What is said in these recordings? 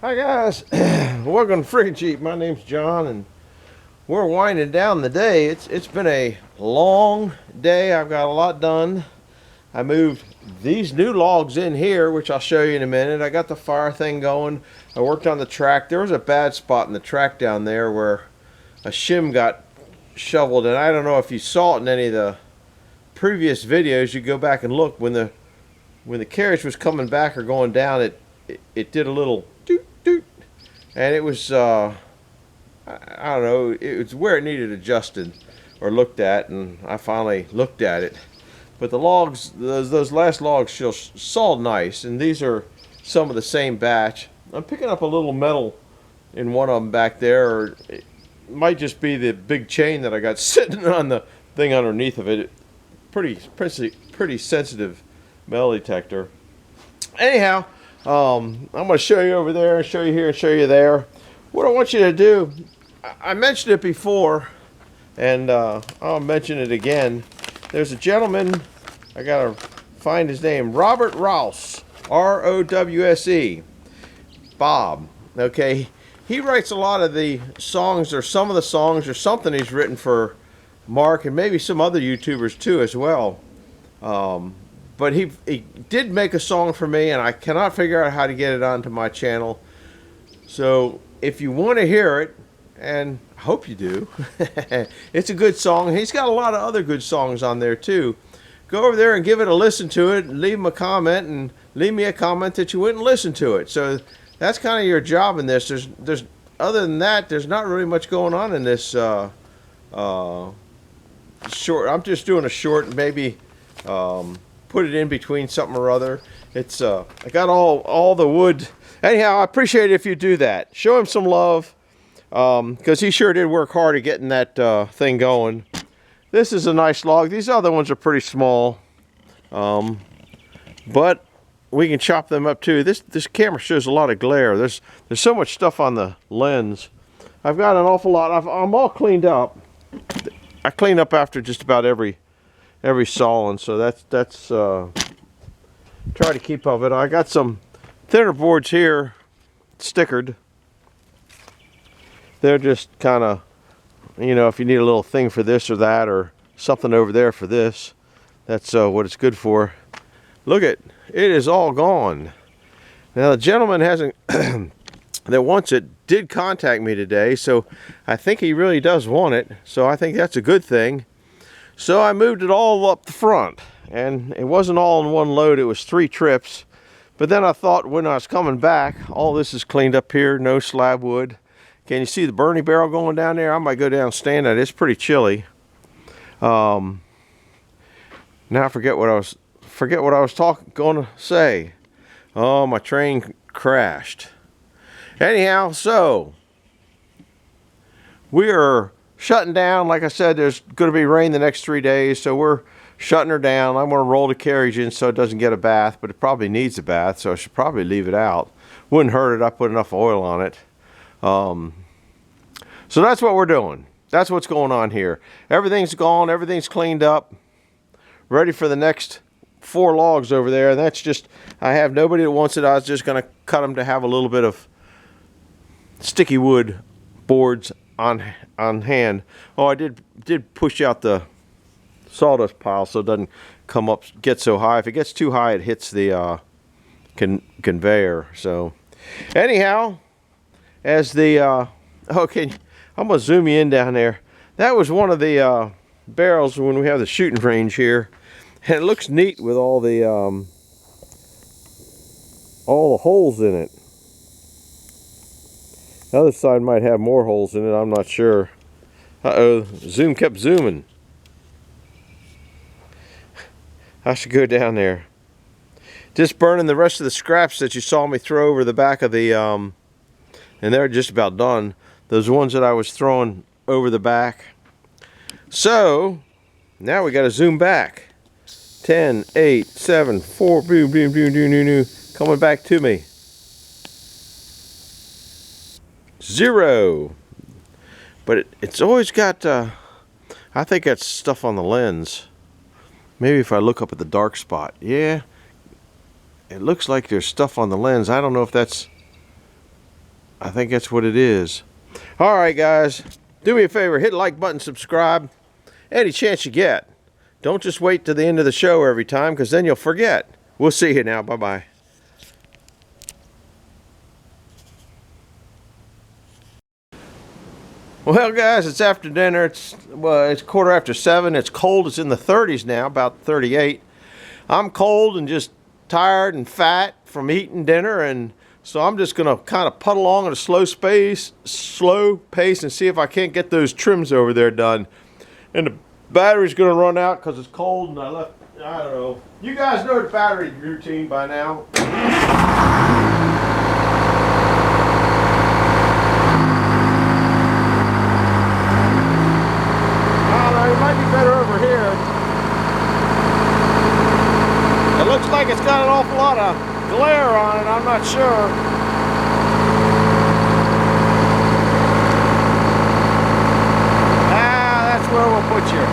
Hi guys, welcome to Freaking Cheap. My name's John, and we're winding down the day. It's been a long day. I've got a lot done. I moved these new logs in here, which I'll show you in a minute. I got the fire thing going. I worked on the track. There was a bad spot in the track down there where a shim got shoveled, and I don't know if you saw it in any of the previous videos. You go back and look when the carriage was coming back or going down. It did a little doot doot, and it was I don't know, it was where it needed adjusted or looked at, and I finally looked at it. But the logs, those last logs still sawed nice, and these are some of the same batch. I'm picking up a little metal in one of them back there, or it might just be the big chain that I got sitting on the thing underneath of it. Pretty sensitive metal detector. Anyhow, I'm going to show you over there, show you here, and show you there. What I want you to do, I mentioned it before, and I'll mention it again. There's a gentleman, I got to find his name, Robert Rouse, R-O-W-S-E, Bob, okay? He writes a lot of the songs, or some of the songs, or something he's written for Mark, and maybe some other YouTubers too as well. But he did make a song for me, and I cannot figure out how to get it onto my channel. So if you want to hear it, and I hope you do, it's a good song. He's got a lot of other good songs on there too. Go over there and give it a listen to it, and leave him a comment, and leave me a comment that you wouldn't listen to it. So that's kind of your job in this. There's other than that, there's not really much going on in this short. I'm just doing a short, maybe put it in between something or other. It's I got all the wood. Anyhow, I appreciate it if you do that. Show him some love, because he sure did work hard at getting that thing going. This is a nice log. These other ones are pretty small, but we can chop them up too. This camera shows a lot of glare. There's so much stuff on the lens. I've got an awful lot. I'm all cleaned up. I clean up after just about every sawing, so that's try to keep of it. I got some thinner boards here, stickered. They're just kind of, you know, if you need a little thing for this or that, or something over there for this, that's what it's good for. Look it is all gone. Now the gentleman hasn't that wants it did contact me today, so I think he really does want it, so I think that's a good thing. So I moved it all up the front, and it wasn't all in one load, it was 3 trips. But then I thought when I was coming back, all this is cleaned up here, no slab wood. Can you see the burning barrel going down there? I might go down and stand at it. It's pretty chilly. Now I forget what I was going to say. Oh, my train crashed. Anyhow, so we are shutting down. Like I said, there's going to be rain the next 3 days, so we're shutting her down. I'm going to roll the carriage in so it doesn't get a bath, but it probably needs a bath, so I should probably leave it out. Wouldn't hurt it. I put enough oil on it. So that's what we're doing. That's what's going on here. Everything's gone. Everything's cleaned up. Ready for the next 4 logs over there. And that's just, I have nobody that wants it. I was just going to cut them to have a little bit of sticky wood boards on hand. Oh, I did push out the sawdust pile so it doesn't come up, get so high. If it gets too high, it hits the conveyor. So anyhow, as the okay, I'm gonna zoom you in down there. That was one of the barrels when we have the shooting range here, and it looks neat with all the holes in it. The other side might have more holes in it, I'm not sure. Uh-oh, zoom kept zooming. I should go down there. Just burning the rest of the scraps that you saw me throw over the back of the, and they're just about done. Those ones that I was throwing over the back. So, now we got to zoom back. 10, 8, 7, 4, boom, boom, boom, boom, boom, boom, coming back to me. 0. But it's always got, I think that's stuff on the lens. Maybe if I look up at the dark spot. Yeah, it looks like there's stuff on the lens. I don't know if that's I think that's what it is. All right, guys. Do me a favor. Hit the like button, subscribe. Any chance you get. Don't just wait to the end of the show every time, because then you'll forget. We'll see you now. Bye-bye. Well, guys, it's after dinner. It's 7:15. It's cold. It's in the 30s now, about 38. I'm cold and just tired and fat from eating dinner, and so I'm just gonna kind of putt along at a slow pace, and see if I can't get those trims over there done. And the battery's gonna run out because it's cold, and I don't know. You guys know the battery routine by now. It might be better over here. It looks like it's got an awful lot of glare on it. I'm not sure. That's where we'll put you.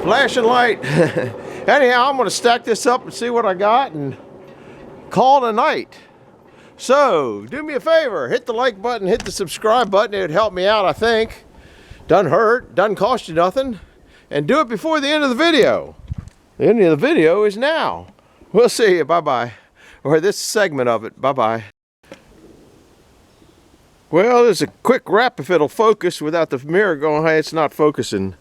Flashing light. Anyhow, I'm going to stack this up and see what I got and call it a night. So, do me a favor, hit the like button, hit the subscribe button. It would help me out, I think. Doesn't hurt, doesn't cost you nothing. And do it before the end of the video. The end of the video is now. We'll see you, bye-bye. Or this segment of it, bye-bye. Well, there's a quick wrap if it'll focus without the mirror going, hey, it's not focusing.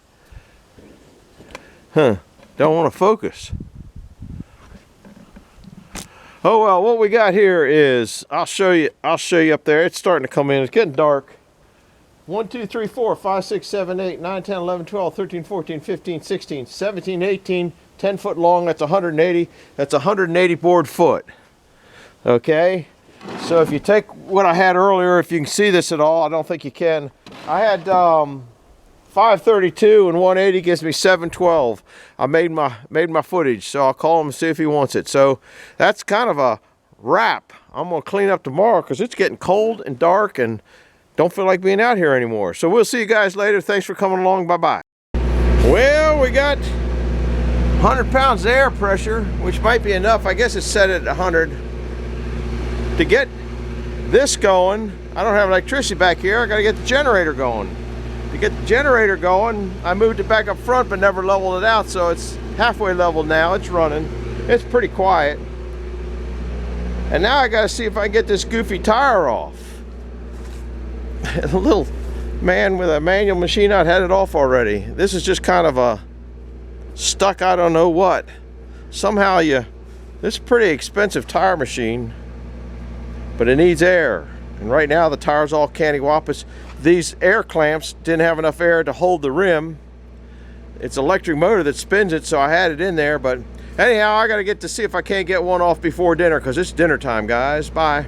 Huh, don't want to focus. Oh well, what we got here is, I'll show you up there. It's starting to come in, it's getting dark. 1, 2, 3, 4, 5, 6, 7, 8, 9, 10, 11, 12, 13, 14, 15, 16, 17, 18, 10 foot long, that's 180. That's 180 board foot. Okay, so if you take what I had earlier, if you can see this at all, I don't think you can. I had 532 and 180 gives me 712. I made my footage, so I'll call him and see if he wants it. So that's kind of a wrap. I'm gonna clean up tomorrow because it's getting cold and dark and don't feel like being out here anymore. So we'll see you guys later. Thanks for coming along. Bye-bye. Well, we got 100 pounds of air pressure, which might be enough. I guess it's set at 100. To get this going, I don't have electricity back here. I got to get the generator going. To get the generator going, I moved it back up front but never leveled it out, so it's halfway leveled now. It's running. It's pretty quiet. And now I got to see if I can get this goofy tire off. The little man with a manual machine out had it off already. This is just kind of a stuck, I don't know what. Somehow this is a pretty expensive tire machine, but it needs air. And right now the tire's all candy-wampus. These air clamps didn't have enough air to hold the rim. It's an electric motor that spins it, so I had it in there. But anyhow, I got to get to see if I can't get one off before dinner, because it's dinner time, guys. Bye.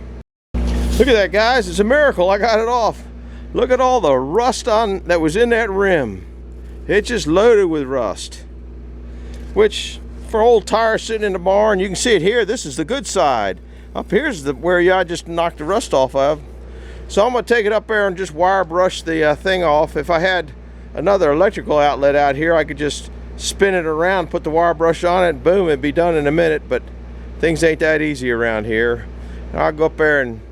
Look at that, guys. It's a miracle. I got it off. Look at all the rust that was in that rim. It's just loaded with rust. Which, for old tires sitting in the barn, you can see it here. This is the good side. Up here's where I just knocked the rust off of. So I'm going to take it up there and just wire brush the thing off. If I had another electrical outlet out here, I could just spin it around, put the wire brush on it, and boom, it'd be done in a minute. But things ain't that easy around here. I'll go up there and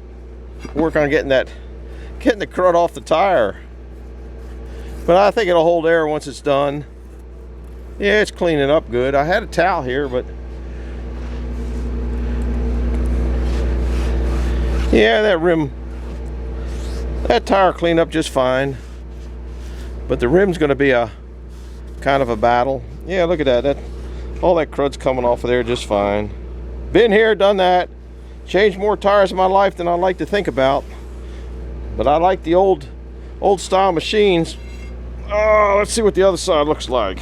work on getting the crud off the tire. But I think it'll hold air once it's done. Yeah, it's cleaning up good. I had a towel here, but yeah, that tire cleaned up just fine. But the rim's going to be a kind of a battle. Yeah, look at that. All that crud's coming off of there just fine. Been here, done that. Changed more tires in my life than I like to think about. But I like the old style machines. Oh, let's see what the other side looks like.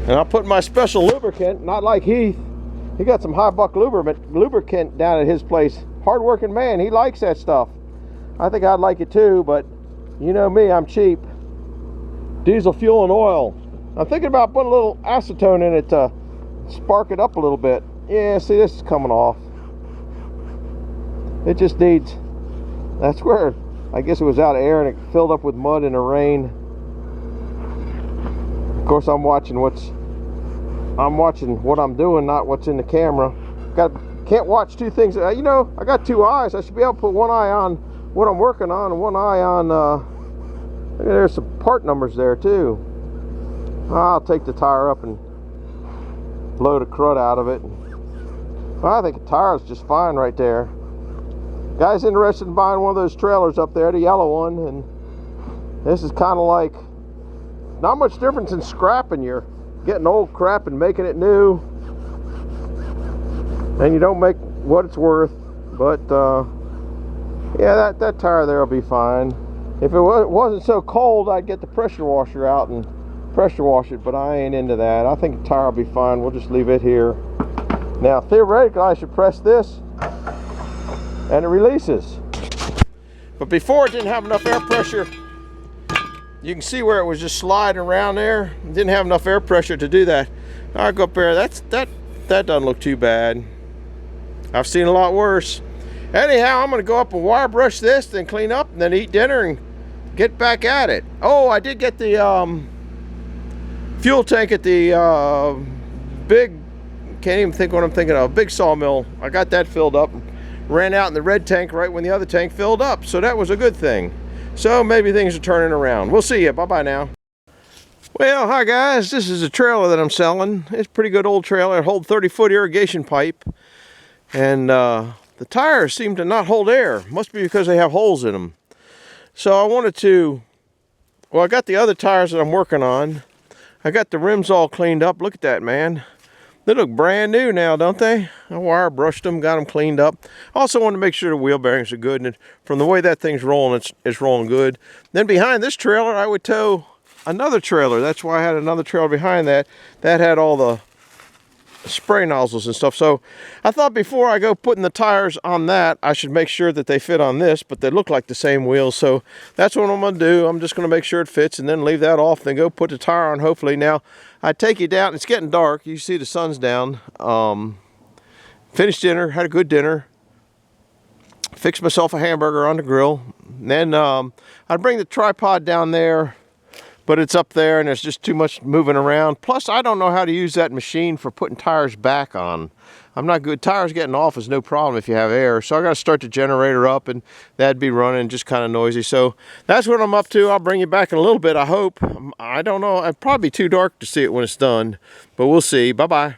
And I'll put my special lubricant, not like Heath. He got some high buck lubricant down at his place. Hard-working man, he likes that stuff. I think I'd like it too, but you know me, I'm cheap. Diesel fuel and oil. I'm thinking about putting a little acetone in it to spark it up a little bit. Yeah, see, this is coming off. It just needs, that's where, I guess it was out of air and it filled up with mud in the rain. Of course, I'm watching what I'm doing, not what's in the camera. Can't watch two things. You know, I got two eyes. I should be able to put one eye on what I'm working on and one eye on, there's some part numbers there too. I'll take the tire up and blow the crud out of it. I think the tire is just fine right there. Guys interested in buying one of those trailers up there, the yellow one, and this is kind of like, not much difference in scrapping. You're getting old crap and making it new, and you don't make what it's worth. But yeah, that tire there will be fine. If it wasn't so cold, I'd get the pressure washer out and pressure wash it, but I ain't into that. I think the tire will be fine. We'll just leave it here. Now, theoretically, I should press this and it releases. But before, it didn't have enough air pressure. You can see where it was just sliding around there. It didn't have enough air pressure to do that. I'll go up there. That doesn't look too bad. I've seen a lot worse. Anyhow, I'm going to go up and wire brush this, then clean up, and then eat dinner and get back at it. Oh, I did get the fuel tank at the big, can't even think what I'm thinking of, big sawmill. I got that filled up. Ran out in the red tank right when the other tank filled up. So that was a good thing. So maybe things are turning around. We'll see you. Bye-bye now. Well, hi guys. This is a trailer that I'm selling. It's a pretty good old trailer. It holds 30-foot irrigation pipe. And the tires seem to not hold air. Must be because they have holes in them. So I wanted to, well, I got the other tires that I'm working on. I got the rims all cleaned up. Look at that, man. They look brand new now, don't they? I wire brushed them, got them cleaned up. Also wanted to make sure the wheel bearings are good, and from the way that thing's rolling, it's rolling good. Then behind this trailer, I would tow another trailer. That's why I had another trailer behind that. That had all the spray nozzles and stuff. So I thought before I go putting the tires on that, I should make sure that they fit on this, but they look like the same wheels. So that's what I'm going to do. I'm just going to make sure it fits and then leave that off, then go put the tire on hopefully. Now, I take you down. It's getting dark. You see the sun's down. Finished dinner, had a good dinner. Fixed myself a hamburger on the grill. And then I'd bring the tripod down there, but it's up there and there's just too much moving around. Plus, I don't know how to use that machine for putting tires back on. I'm not good. Tires getting off is no problem if you have air. So I got to start the generator up and that'd be running just kind of noisy. So that's what I'm up to. I'll bring you back in a little bit, I hope. I don't know. It'd probably be too dark to see it when it's done, but we'll see. Bye-bye.